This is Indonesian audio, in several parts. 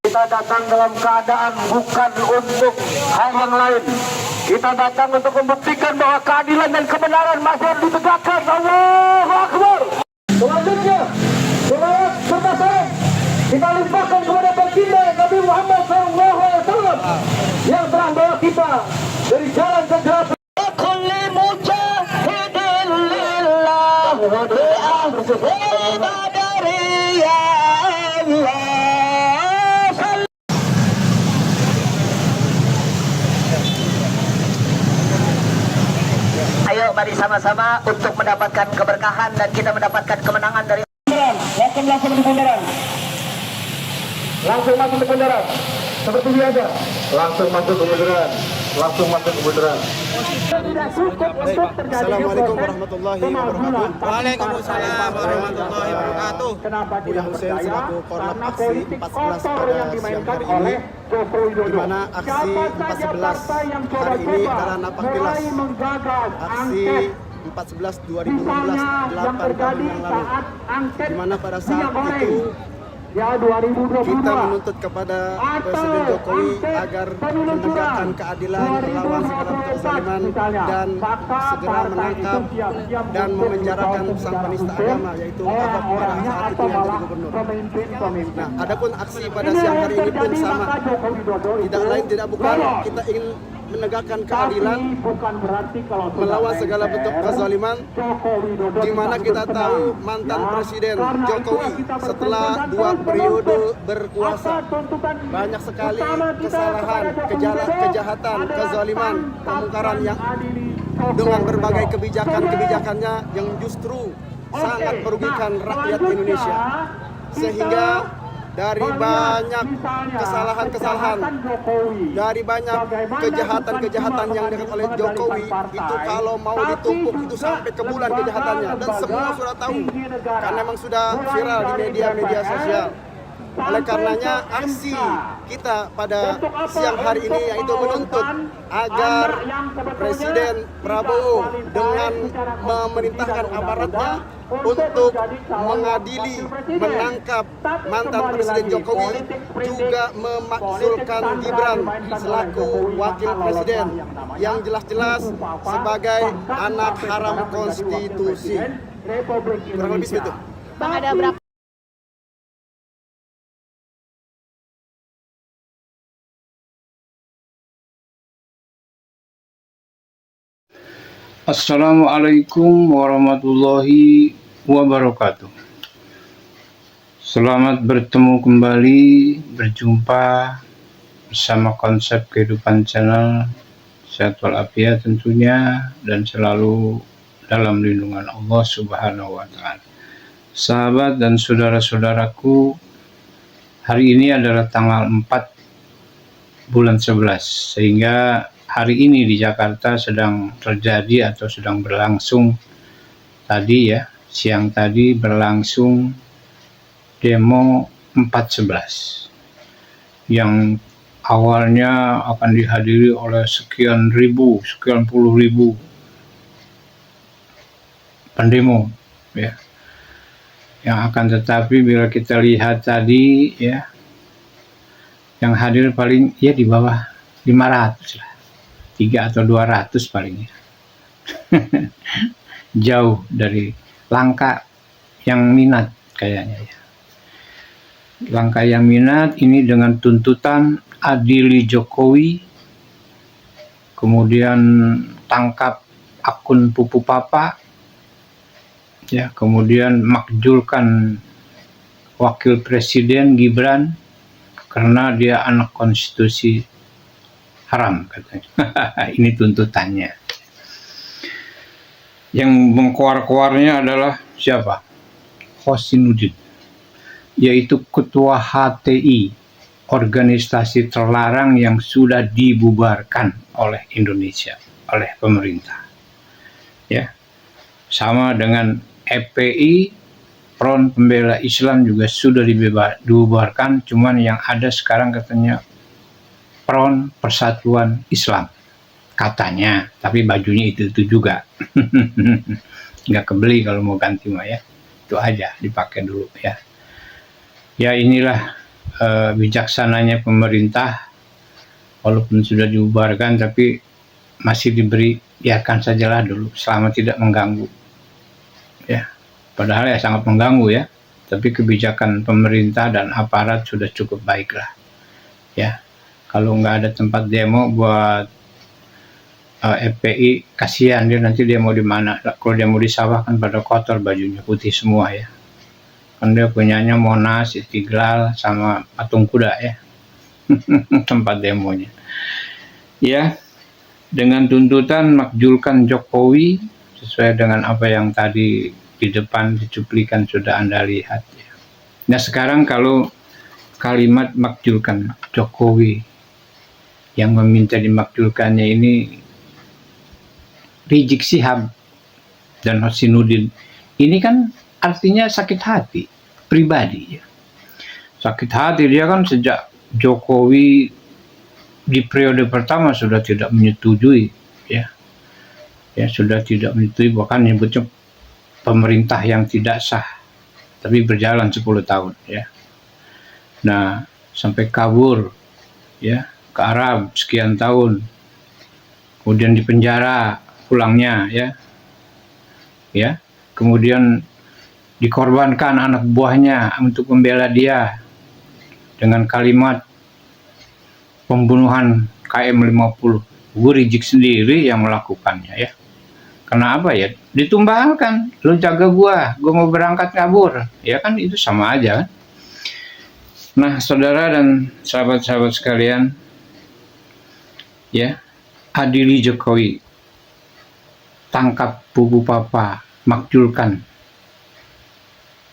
Kita datang dalam keadaan bukan untuk hal yang lain. Kita datang untuk membuktikan bahwa keadilan dan kebenaran masih ditegakkan. Allahu Akbar. Selanjutnya, selawat serta salam kita limpahkan kepada baginda Nabi Muhammad SAW yang telah bawa kita dari jalan ke jalan. Ayo mari sama-sama untuk mendapatkan keberkahan dan kita mendapatkan kemenangan dari Langsung di bundaran. Langsung masuk ke bundaran. Seperti biasa. Langsung masuk ke bundaran. Langsung masuk ke bundaran. Assalamualaikum warahmatullahi wabarakatuh. Waalaikumsalam warahmatullahi wabarakatuh. Buya Hussein selaku Korlap Aksi 14 pada siang hari ini, di mana aksi 14 hari ini adalah napak tilas aksi 14 2016 8 tahun yang lalu, di mana pada saat itu kita menuntut kepada Presiden Jokowi agar menegakkan keadilan, melawan segala kezaliman, dan segera menangkap dan memenjarakan sang penista agama, yaitu Ahok pada saat itu yang jadi gubernur. Nah, adapun aksi pada siang hari ini pun sama, tidak lain tidak bukan kita ingin menegakkan keadilan, melawan segala bentuk kezaliman, di mana kita tahu mantan Presiden Jokowi setelah 2 periode berkuasa banyak sekali kesalahan, kejahatan, kezaliman, kemungkaran yang dengan berbagai kebijakan-kebijakannya yang justru sangat merugikan rakyat Indonesia, sehingga dari banyak kesalahan-kesalahan, dari banyak kejahatan-kejahatan yang dilakukan oleh Jokowi, itu kalau mau ditumpuk itu sampai ke bulan kejahatannya, dan semua sudah tahu karena memang sudah viral di media-media sosial. Oleh karenanya aksi kita pada siang hari ini yaitu menuntut agar Presiden Prabowo dengan memerintahkan aparatnya untuk mengadili, menangkap mantan Presiden Jokowi, juga memakzulkan Gibran selaku wakil presiden yang jelas-jelas sebagai anak haram konstitusi. Kurang lebih segitu. Bang, ada berapa? Assalamualaikum warahmatullahi wabarakatuh. Selamat bertemu kembali, berjumpa bersama konsep kehidupan channel. Sehat walafiat tentunya, dan selalu dalam lindungan Allah Subhanahu wa Ta'ala. Sahabat dan saudara-saudaraku, hari ini adalah tanggal 4 bulan 11, sehingga hari ini di Jakarta sedang terjadi atau sedang berlangsung tadi ya, siang tadi berlangsung demo 4.11 yang awalnya akan dihadiri oleh sekian puluh ribu pendemo ya, yang akan tetapi bila kita lihat tadi ya, yang hadir paling ya di bawah 500 lah, 3 atau 200 palingnya. Jauh dari langka yang minat kayaknya ya. Langka yang minat ini dengan tuntutan adili Jokowi, kemudian tangkap akun Pupu Papa ya, kemudian makjulkan wakil presiden Gibran karena dia anak konstitusi haram katanya. Ini tuntutannya. Yang mengkuar-kuarnya adalah siapa? Hosinuddin, yaitu ketua HTI, organisasi terlarang yang sudah dibubarkan oleh Indonesia, oleh pemerintah. Ya, sama dengan FPI, Front Pembela Islam juga sudah dibubarkan, cuman yang ada sekarang katanya Front Persatuan Islam katanya, tapi bajunya itu juga nggak kebeli kalau mau ganti mah ya. Itu aja dipakai dulu ya. Ya inilah bijaksananya pemerintah, walaupun sudah dibubarkan tapi masih diberi, biarkan sajalah dulu selama tidak mengganggu ya. Padahal ya sangat mengganggu ya, tapi kebijakan pemerintah dan aparat sudah cukup baik lah ya. Kalau nggak ada tempat demo buat FPI, kasihan dia, nanti dia mau di mana. Kalau dia mau di sawah kan pada kotor, bajunya putih semua ya. Kan dia punyanya Monas, Istiqlal, sama patung kuda ya. Tempat demonya. Ya, dengan tuntutan makjulkan Jokowi sesuai dengan apa yang tadi di depan di cuplikan sudah Anda lihat ya. Nah sekarang kalau kalimat makjulkan Jokowi, yang meminta dimakjulkannya ini Rizik Syihab dan Husainuddin, ini kan artinya sakit hati pribadi ya. Sakit hati dia kan sejak Jokowi di periode pertama sudah tidak menyetujui ya. Ya sudah tidak menyetujui, bahkan nyebutnya pemerintah yang tidak sah, tapi berjalan 10 tahun ya. Nah sampai kabur ya ke Arab sekian tahun, kemudian dipenjara pulangnya ya, kemudian dikorbankan anak buahnya untuk membela dia dengan kalimat pembunuhan KM50. Gue Rizik sendiri yang melakukannya ya. Kenapa ya? Ditumbangkan, lu jaga gue mau berangkat kabur ya, kan itu sama aja kan. Nah saudara dan sahabat-sahabat sekalian ya, adili Jokowi, tangkap bubu papa, makjulkan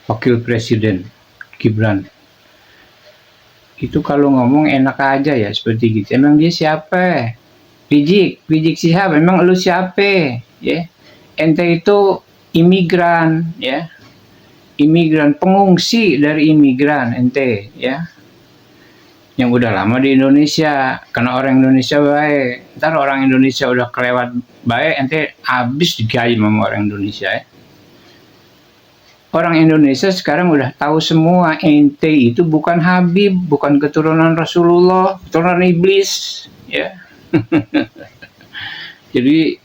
wakil presiden Gibran. Itu kalau ngomong enak aja ya seperti gitu. Emang dia siapa? Rizik Syihab, emang lu siapa? Ya, ente itu imigran ya, imigran, pengungsi dari imigran ente ya, yang udah lama di Indonesia. Karena orang Indonesia baik, ntar orang Indonesia udah kelewat baik, ente habis digayem sama orang Indonesia ya. Orang Indonesia sekarang udah tahu semua, ente itu bukan Habib, bukan keturunan Rasulullah, keturunan iblis ya. Jadi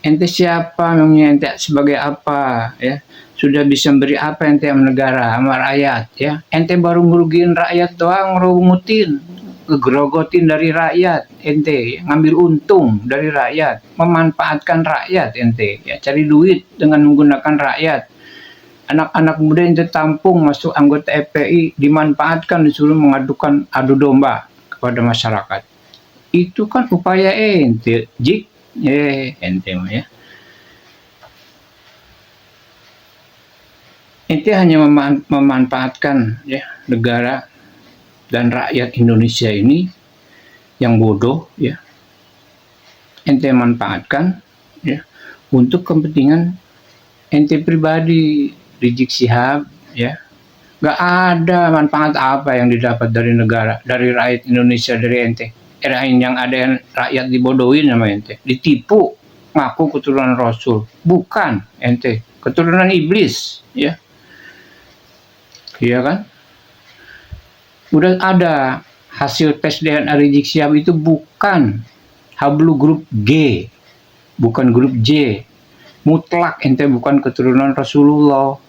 ente siapa, memangnya ente sebagai apa ya? Sudah bisa beri apa ente sama negara, sama rakyat ya? Ente baru ngerugiin rakyat doang, ngerumutin, ngegrogotin dari rakyat, ente ngambil untung dari rakyat, memanfaatkan rakyat ente ya, cari duit dengan menggunakan rakyat. Anak-anak muda yang tertampung masuk anggota FPI dimanfaatkan, disuruh mengadukan adu domba kepada masyarakat. Itu kan upaya ente, Jik, ente ya. Ente hanya memanfaatkan ya negara dan rakyat Indonesia ini yang bodoh ya. Ente manfaatkan ya untuk kepentingan ente pribadi. Rizik Syihab ya, nggak ada manfaat apa yang didapat dari negara, dari rakyat Indonesia, dari ente. Yang ada rakyat dibodohin sama ente, ditipu, ngaku keturunan Rasul, bukan ente, keturunan iblis ya. Iya kan? Udah ada hasil tes DNA Rizik Syihab, itu bukan Hablu grup G, bukan grup J. Mutlak ente bukan keturunan Rasulullah.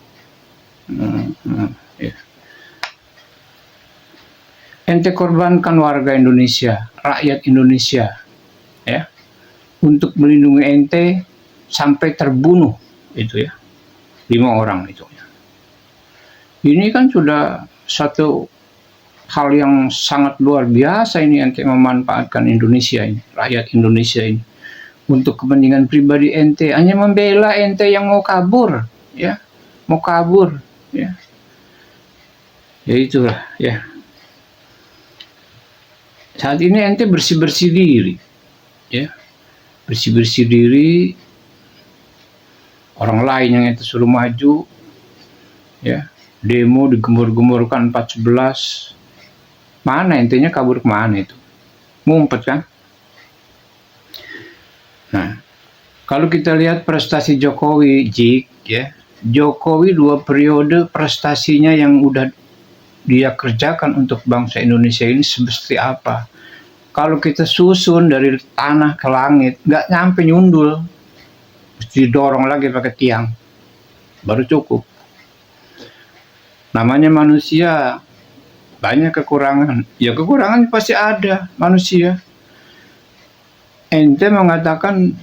Ya. Ente korbankan warga Indonesia, rakyat Indonesia ya, untuk melindungi ente sampai terbunuh itu ya, 5 orang itu ya. Ini kan sudah satu hal yang sangat luar biasa ini, ente memanfaatkan Indonesia ini, rakyat Indonesia ini untuk kepentingan pribadi ente, hanya membela ente yang mau kabur ya, mau kabur ya. Ya itulah ya. Saat ini ente bersih-bersih diri ya, bersih-bersih diri. Orang lain yang ente suruh maju ya, demo digembur-gemburkan 411, mana entenya kabur kemana itu, ngumpet kan. Nah, kalau kita lihat prestasi Jokowi, Jik ya, Jokowi 2 periode prestasinya yang udah dia kerjakan untuk bangsa Indonesia ini seperti apa. Kalau kita susun dari tanah ke langit, nggak nyampe nyundul. Mesti didorong lagi pakai tiang. Baru cukup. Namanya manusia, banyak kekurangan. Ya kekurangan pasti ada manusia. Ente mengatakan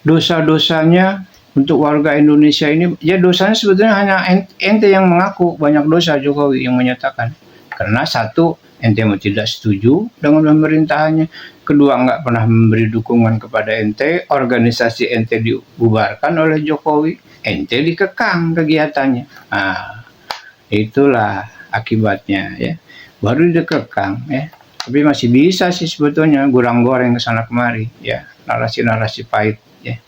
dosa-dosanya untuk warga Indonesia ini, ya dosanya sebetulnya hanya ente yang mengaku banyak dosa. Jokowi yang menyatakan, karena satu, ente tidak setuju dengan pemerintahannya, kedua nggak pernah memberi dukungan kepada ente, organisasi ente dibubarkan oleh Jokowi, ente dikekang kegiatannya. Nah, itulah akibatnya ya, baru dikekang ya. Tapi masih bisa sih sebetulnya goreng ke sana kemari ya, narasi-narasi pahit ya.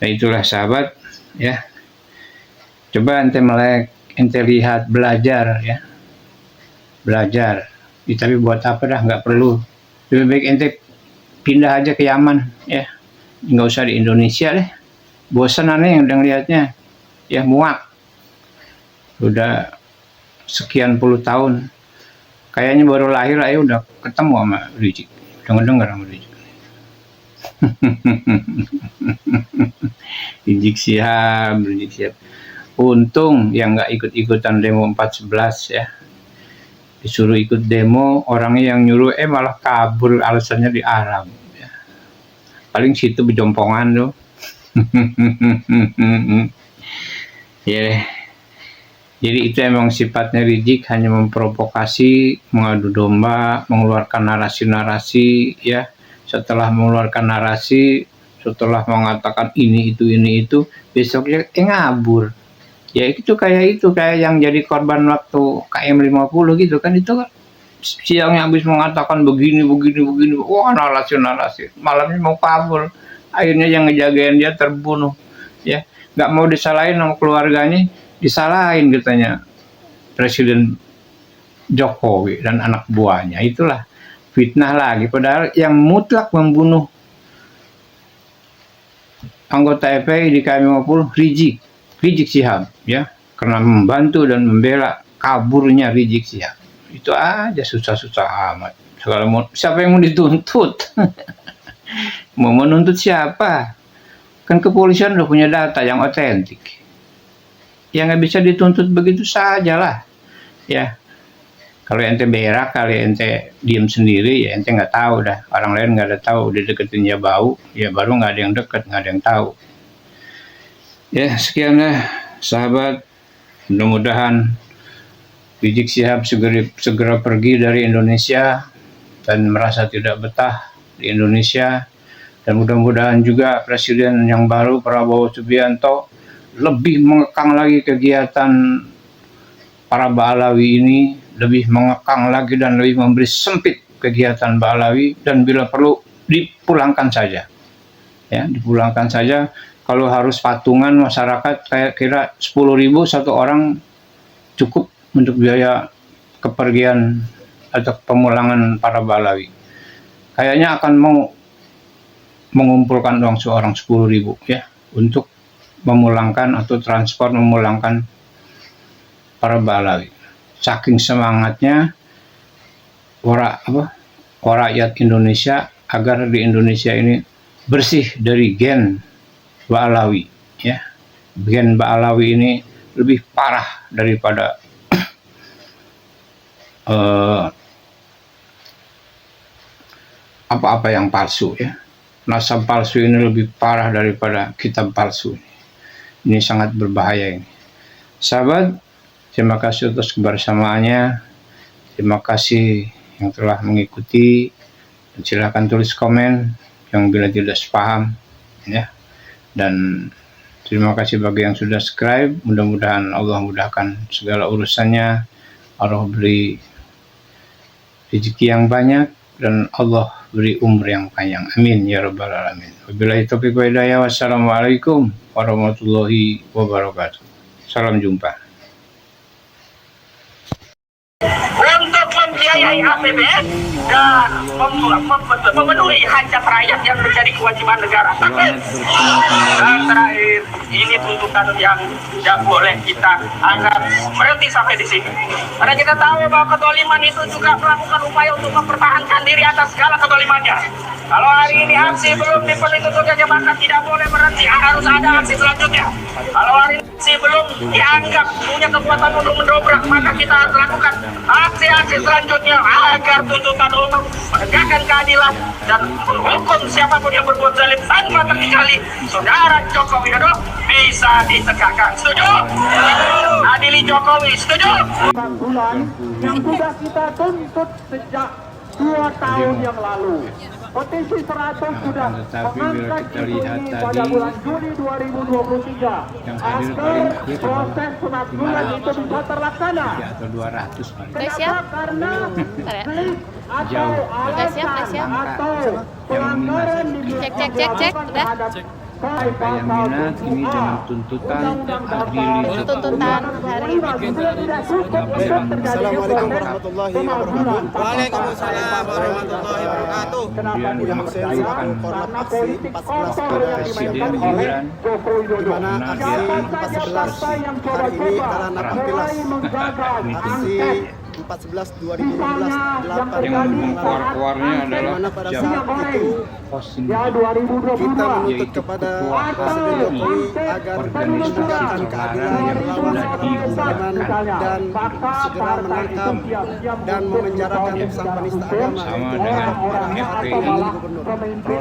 Nah itulah sahabat ya. Coba ente melek, ente lihat, belajar ya. Belajar. Ya, tapi buat apa dah, nggak perlu. Lebih baik ente pindah aja ke Yaman ya. Nggak usah di Indonesia deh. Bosan aneh yang udah ngeliatnya. Ya muak. Udah sekian puluh tahun. Kayaknya baru lahir aja udah ketemu sama Rizik. Dengar sama Rizik. Rizik Syihab. Untung yang nggak ikut-ikutan demo 411 ya. Disuruh ikut demo, orangnya yang nyuruh malah kabur, alasannya di Arab ya. Paling situ bejompongan tuh. Ya. Jadi itu emang sifatnya Rizik, hanya memprovokasi, mengadu domba, mengeluarkan narasi-narasi ya. Setelah mengeluarkan narasi, setelah mengatakan ini itu, besoknya ngabur. Ya itu kayak yang jadi korban waktu KM50 gitu kan, itu kan siangnya habis mengatakan begini, wah narasi, malamnya mau kabur, akhirnya yang ngejagain dia terbunuh ya. Nggak mau disalahin sama keluarganya, disalahin katanya Presiden Jokowi dan anak buahnya. Itulah fitnah lagi, padahal yang mutlak membunuh anggota FPI di KM50 Rizik Syihab ya, karena membantu dan membela kaburnya Rizik Syihab. Itu aja, susah-susah amat. Siapa yang mau dituntut? Mau menuntut siapa? Kan kepolisian udah punya data yang otentik. Ya nggak bisa dituntut begitu saja lah ya. Kalau ente berak, kali ente diem sendiri ya ente nggak tahu dah, orang lain nggak ada tahu, udah deketin ya bau ya, baru nggak ada yang deket, nggak ada yang tahu ya. Sekian lah sahabat, mudah-mudahan Rizik Syihab segera pergi dari Indonesia dan merasa tidak betah di Indonesia, dan mudah-mudahan juga Presiden yang baru Prabowo Subianto lebih mengekang lagi kegiatan para Ba'alawi ini, lebih mengekang lagi dan lebih memberi sempit kegiatan Ba'alawi, dan bila perlu dipulangkan saja ya, dipulangkan saja. Kalau harus patungan masyarakat kayak kira 10.000 satu orang cukup untuk biaya kepergian atau pemulangan para Ba'alawi. Kayaknya akan mau mengumpulkan uang seorang 10.000 ya untuk memulangkan atau transport memulangkan para Ba'alawi. Saking semangatnya rakyat Indonesia agar di Indonesia ini bersih dari gen Ba'alawi ya. Gen Ba'alawi ini lebih parah daripada apa-apa yang palsu ya. Nasab palsu ini lebih parah daripada kitab palsu. Ini sangat berbahaya ini. Sahabat, terima kasih atas kebersamaannya. Terima kasih yang telah mengikuti. Dan silakan tulis komen yang bila tidak sepaham ya. Dan terima kasih bagi yang sudah subscribe. Mudah-mudahan Allah mudahkan segala urusannya. Allah beri rezeki yang banyak dan Allah beri umur yang panjang. Amin ya rabbal alamin. Wabillahi taufiq wa hidayah. Wassalamualaikum warahmatullahi wabarakatuh. Salam jumpa. Untuk membiayai membiayai APBN dan memenuhi hajat rakyat yang menjadi kewajiban negara. Dan terakhir, ini tuntutan yang tidak boleh kita anggap berhenti sampai di sini. Karena kita tahu bahwa kedoliman itu juga melakukan upaya untuk mempertahankan diri atas segala kedolimannya. Kalau hari ini aksi belum dipenuhi tuntutannya, maka tidak boleh berhenti, harus ada aksi selanjutnya. Kalau hari ini aksi belum dianggap punya kekuatan untuk mendobrak, maka kita harus lakukan aksi-aksi selanjutnya agar tuntutan umum menegakkan keadilan dan menghukum siapapun yang berbuat zalim tanpa terkecuali saudara Joko Widodo bisa ditegakkan. Setuju? Adili Jokowi, setuju? Bulan yang sudah kita tuntut sejak 2 tahun yang lalu. Petisi 100 sudah mengangkat isu ini pada bulan Juni 2023 agar proses penafsiran itu bisa terlaksana. Atau 200 paling. Kenapa? Karena klik atau atau pelanggaran di Cek, udah. Siapa yang minat ini dengan tuntutan adili Tuntutan hari ini. Assalamualaikum warahmatullahi wabarakatuh. Waalaikumsalam warahmatullahi wabarakatuh. kemudian Yang Korlap aksi 14 pada Presiden Gibran di mana aksi 14 hari ini adalah napaktilas aksi 14/2016 yang keluar-keluarnya di adalah mana pada jam saat itu posting kita menuntut yaitu kepada ketua Presiden Jokowi agar menegakkan keadilan, melawan segala kezaliman dan segera menangkap dan memenjarakan sang penista agama sama yaitu dengan orang FPI gubernur.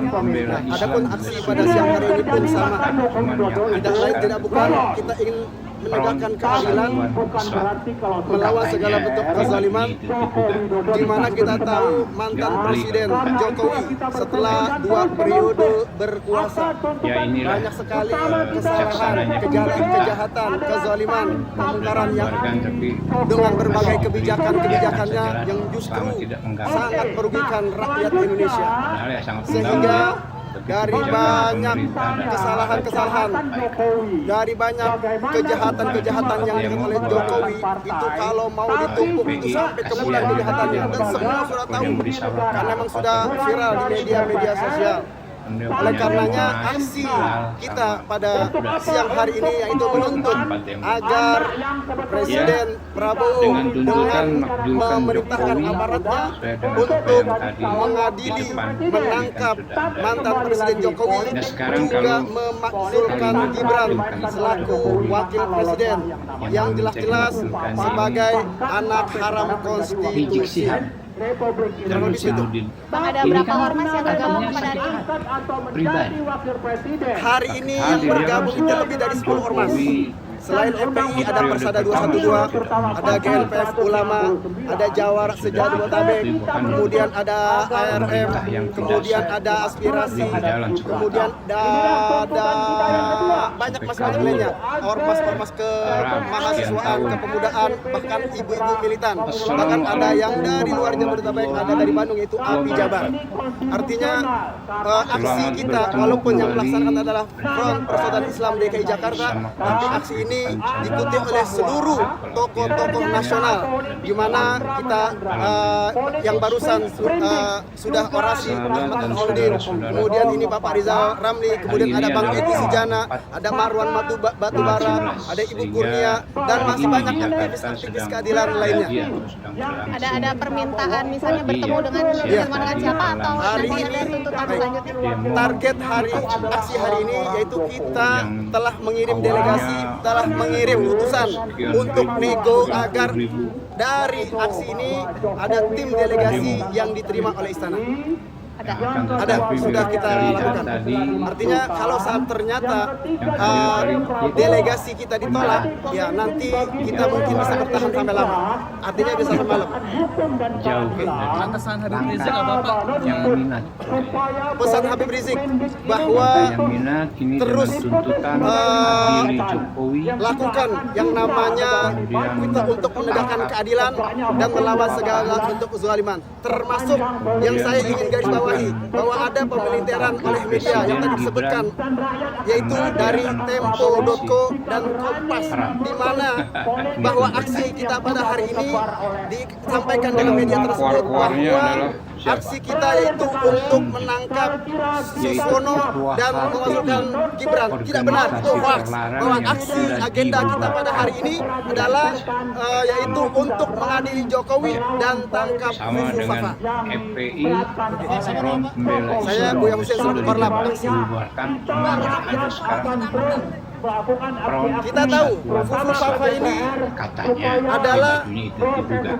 pembela Adapun Islam aksi pada siang hari ini pun sama. cuman yang Tidak lain tidak bukan kita ingin menegakkan keadilan, melawan segala bentuk kezaliman, di mana kita tahu mantan Presiden Jokowi setelah 2 periode berkuasa ya inilah banyak sekali kesalahan, kejahatan, kezaliman, kemungkaran yang tapi dengan berbagai kebijakan-kebijakannya yang justru tidak mengganggu sangat merugikan rakyat Indonesia. padahal ya sangat Sehingga mengganggu dari kebijakan banyak pemerintah dan kesalahan-kesalahan, dari banyak kejahatan-kejahatan yang dilakukan oleh Jokowi, itu kalau mau ditumpuk itu sampai ke bulan kejahatannya, dan semua sudah tahu karena memang sudah viral di media-media sosial. Oleh karenanya aksi kita pada siang hari ini yaitu menuntut agar Presiden Prabowo dengan memerintahkan aparatnya untuk mengadili, menangkap mantan Presiden Jokowi, juga memakzulkan Gibran selaku wakil presiden yang jelas-jelas sebagai anak haram konstitusi. dan Syahudin. Bang, ada berapa ormas yang tergabung pada hari ini? Pribadi Hari ini yang bergabung itu lebih dari 10 ormas. Selain FPI ada Persada 212, ada GNPF Ulama, ada Jawara Sejabodetabek, kemudian ada ARM, kemudian ada Aspirasi, kemudian ada banyak macam-macam lainnya, ormas-ormas kemahasiswaan, kepemudaan, bahkan ibu-ibu militan, bahkan ada yang dari luar Jabodetabek, ada dari Bandung yaitu API Jabar. Artinya aksi kita walaupun yang melaksanakan adalah Front Persaudaraan Islam DKI Jakarta, tapi aksi ini diikuti oleh seluruh tokoh-tokoh nasional, di mana kita yang barusan sudah orasi Ahmad Al-Holidin, kemudian ini Bapak Rizal Ramli, kemudian ada Bang Edi Sujana, ada Marwan Batubara, ada Ibu Kurnia, dan masih banyak aktivis keadilan lainnya. Ada permintaan misalnya bertemu dengan siapa atau Hari nanti ini ada tuntutan selanjutnya? target aksi hari ini yaitu kita telah mengirim delegasi, telah mengirim utusan untuk nego agar dari aksi ini ada tim delegasi yang diterima oleh istana. Ada, sudah kita lakukan. Artinya kalau saat ternyata delegasi kita ditolak, ya nanti kita mungkin bisa bertahan sampai lama. Artinya bisa sampai malam. jauh Pesan Habib Rizik apa Pak? yang minat Pesan Habib Rizik bahwa yang minat ini terus dengan tuntutan adili Jokowi lakukan yang namanya kita untuk menegakkan keadilan dan melawan segala bentuk kezaliman, termasuk yang saya ingin garis bawahi bawahi bahwa ada pemiliteran oleh media yang tadi disebutkan, yaitu dari Tempo.co dan Kompas, di mana bahwa aksi kita pada hari ini disampaikan dalam media tersebut bahwa aksi kita yaitu untuk menangkap Suswono dan memasukkan Gibran. Tidak benar, itu hoax. Bahwa aksi agenda kita pada hari ini adalah yaitu untuk mengadili Jokowi dan tangkap sama Fufu dengan Fafa. FPI Front Pembela Saya Islam Buya Hussein sudah Korlap. dibubarkan, cuma yang ada sekarang Front Kita tahu Fufu Fafa ini katanya adalah bajunya itu diduga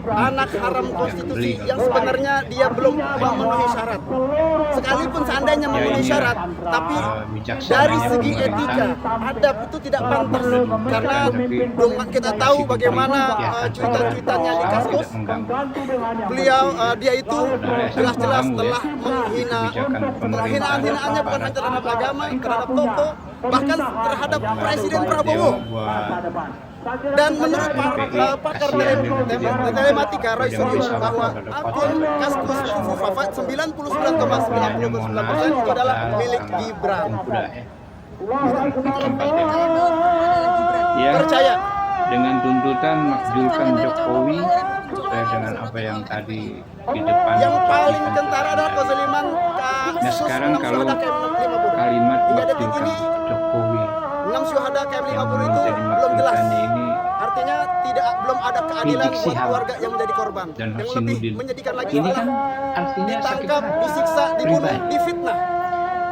anak haram konstitusi yang sebenarnya dia belum memenuhi syarat. Sekalipun seandainya memenuhi syarat, tapi dari segi etika, adab itu tidak pantas. Karena belum kita tahu bagaimana cuitan-cuitannya di kasus. Beliau dia itu jelas-jelas telah menghina, hinaan-hinaannya bukan hanya terhadap agama, terhadap tokoh, bahkan terhadap Presiden Prabowo. Dan menurut pakar telematika Roy Suryo bahwa akun kasus Fufu Fafa 99,99% itu adalah milik Gibran. Ya, Percaya. dengan tuntutan makzulkan Jokowi sesuai dengan apa yang tadi di depan Yang paling kentara adalah kezaliman Nah sekarang kalau kalimat makzulkan Jokowi 6 syuhada KM 50 itu jadi belum jelas. makzulkannya ini Artinya belum ada keadilan Rizik buat Sihab keluarga yang menjadi korban. dan Yang lebih Hasanuddin. menyedihkan lagi Ini adalah kan artinya sakit ditangkap, hati disiksa, dibunuh, pribadi. difitnah.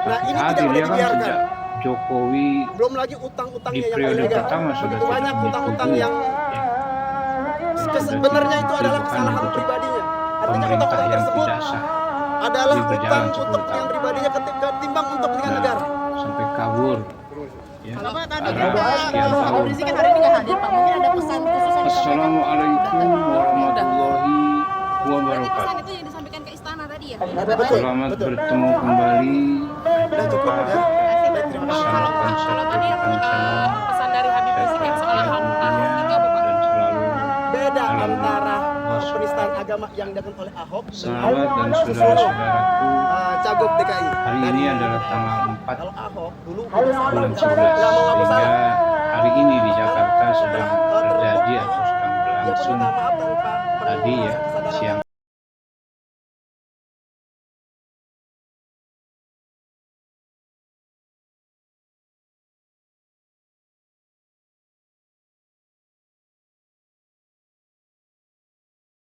Nah ini Hati tidak boleh dia kan dibiarkan. sejak Jokowi Belum lagi utang-utangnya di yang periode ilegal. pertama sudah Begitu tidak banyak utang-utang dituduh, yang ya. sebenarnya itu adalah Bukan kesalahan untuk pribadinya. Artinya pemerintah utang-utang yang tersebut tidak sah adalah Ini berjalan utang 10 untuk tahun. yang pribadinya ketimbang untuk dengan negara. sampai kabur ya. Bapak tadi Karena Pak sekian tahun. Habib Rizik kan hari ini nggak hadir, Pak. Mungkin ada pesan khusus yang disampaikan. Assalamualaikum warahmatullahi Berarti pesan wabarakatuh. itu yang disampaikan ke istana tadi ya? Selamat bertemu kembali. Udah cukup ya. Terima kasih. Kalau tadi pesan dari Habib Rizik yang soal Ahok itu apa, Pak? Dan selalu Beda antara penistaan agama yang dilakukan oleh Ahok sahabat dan saudara-saudaraku. Cagup DKI. Hari ini adalah tanggal 4 Kalau Ahok dulu bulan 11 sehingga hari ini di Jakarta sedang terjadi atau sedang berlangsung tadi ya siang